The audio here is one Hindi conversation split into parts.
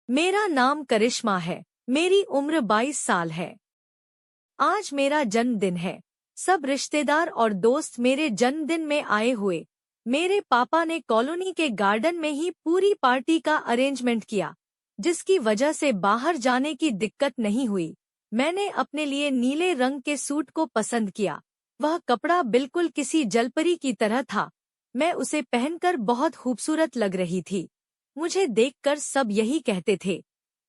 मेरा नाम करिश्मा है। मेरी उम्र 22 साल है। आज मेरा जन्मदिन है। सब रिश्तेदार और दोस्त मेरे जन्मदिन में आए हुए। मेरे पापा ने कॉलोनी के गार्डन में ही पूरी पार्टी का अरेंजमेंट किया, जिसकी वजह से बाहर जाने की दिक्कत नहीं हुई। मैंने अपने लिए नीले रंग के सूट को पसंद किया। वह कपड़ा बिल्कुल किसी जलपरी की तरह था। मैं उसे पहनकर बहुत खूबसूरत लग रही थी। मुझे देखकर सब यही कहते थे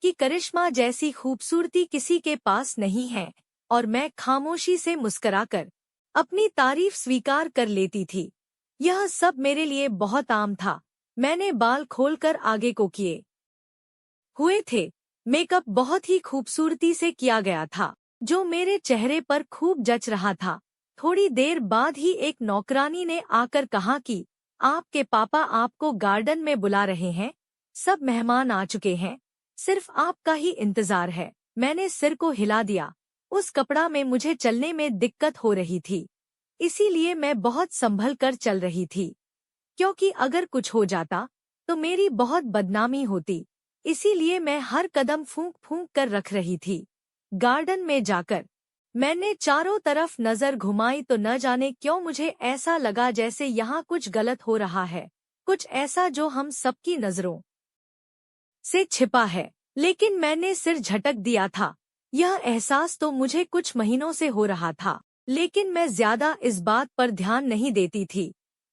कि करिश्मा जैसी खूबसूरती किसी के पास नहीं है, और मैं खामोशी से मुस्कुराकर अपनी तारीफ स्वीकार कर लेती थी। यह सब मेरे लिए बहुत आम था। मैंने बाल खोलकर आगे को किए हुए थे। मेकअप बहुत ही खूबसूरती से किया गया था, जो मेरे चेहरे पर खूब जच रहा था। थोड़ी देर बाद ही एक नौकरानी ने आकर कहा कि आपके पापा आपको गार्डन में बुला रहे हैं। सब मेहमान आ चुके हैं, सिर्फ आपका ही इंतजार है। मैंने सिर को हिला दिया। उस कपड़ा में मुझे चलने में दिक्कत हो रही थी, इसीलिए मैं बहुत संभल कर चल रही थी, क्योंकि अगर कुछ हो जाता तो मेरी बहुत बदनामी होती। इसीलिए मैं हर कदम फूंक फूंक कर रख रही थी। गार्डन में जाकर मैंने चारों तरफ नजर घुमाई तो न जाने क्यों मुझे ऐसा लगा जैसे यहाँ कुछ गलत हो रहा है, कुछ ऐसा जो हम सबकी नजरों से छिपा है। लेकिन मैंने सिर झटक दिया था। यह एहसास तो मुझे कुछ महीनों से हो रहा था, लेकिन मैं ज्यादा इस बात पर ध्यान नहीं देती थी।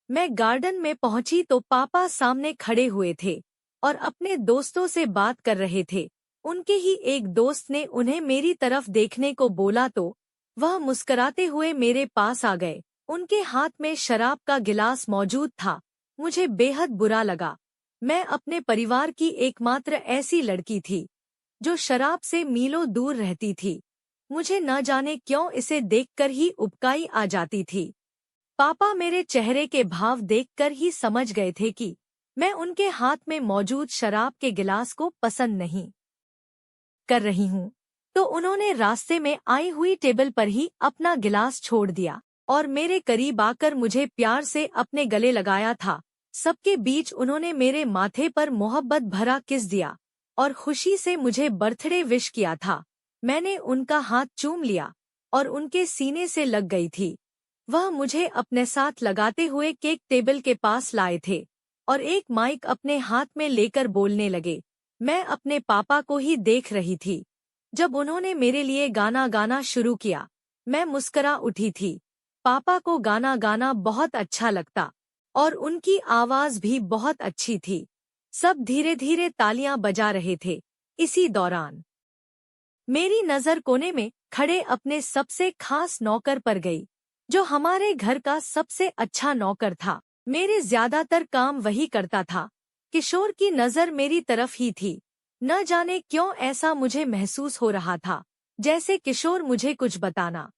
मैं गार्डन में पहुंची तो पापा सामने खड़े हुए थे और अपने दोस्तों से बात कर रहे थे। उनके ही एक दोस्त ने उन्हें मेरी तरफ देखने को बोला तो वह मुस्कुराते हुए मेरे पास आ गए। उनके हाथ में शराब का गिलास मौजूद था। मुझे बेहद बुरा लगा। मैं अपने परिवार की एकमात्र ऐसी लड़की थी जो शराब से मीलों दूर रहती थी। मुझे न जाने क्यों इसे देखकर ही उबकाई आ जाती थी। पापा मेरे चेहरे के भाव देखकर ही समझ गए थे कि मैं उनके हाथ में मौजूद शराब के गिलास को पसंद नहीं कर रही हूँ, तो उन्होंने रास्ते में आई हुई टेबल पर ही अपना गिलास छोड़ दिया और मेरे करीब आकर मुझे प्यार से अपने गले लगाया था। सबके बीच उन्होंने मेरे माथे पर मोहब्बत भरा किस दिया और खुशी से मुझे बर्थडे विश किया था। मैंने उनका हाथ चूम लिया और उनके सीने से लग गई थी। वह मुझे अपने साथ लगाते हुए केक टेबल के पास लाए थे और एक माइक अपने हाथ में लेकर बोलने लगे। मैं अपने पापा को ही देख रही थी। जब उन्होंने मेरे लिए गाना गाना शुरू किया, मैं मुस्करा उठी थी। पापा को गाना गाना बहुत अच्छा लगता और उनकी आवाज भी बहुत अच्छी थी। सब धीरे धीरे तालियां बजा रहे थे। इसी दौरान मेरी नजर कोने में खड़े अपने सबसे खास नौकर पर गई, जो हमारे घर का सबसे अच्छा नौकर था। मेरे ज्यादातर काम वही करता था। किशोर की नजर मेरी तरफ ही थी। न जाने क्यों ऐसा मुझे महसूस हो रहा था, जैसे किशोर मुझे कुछ बताना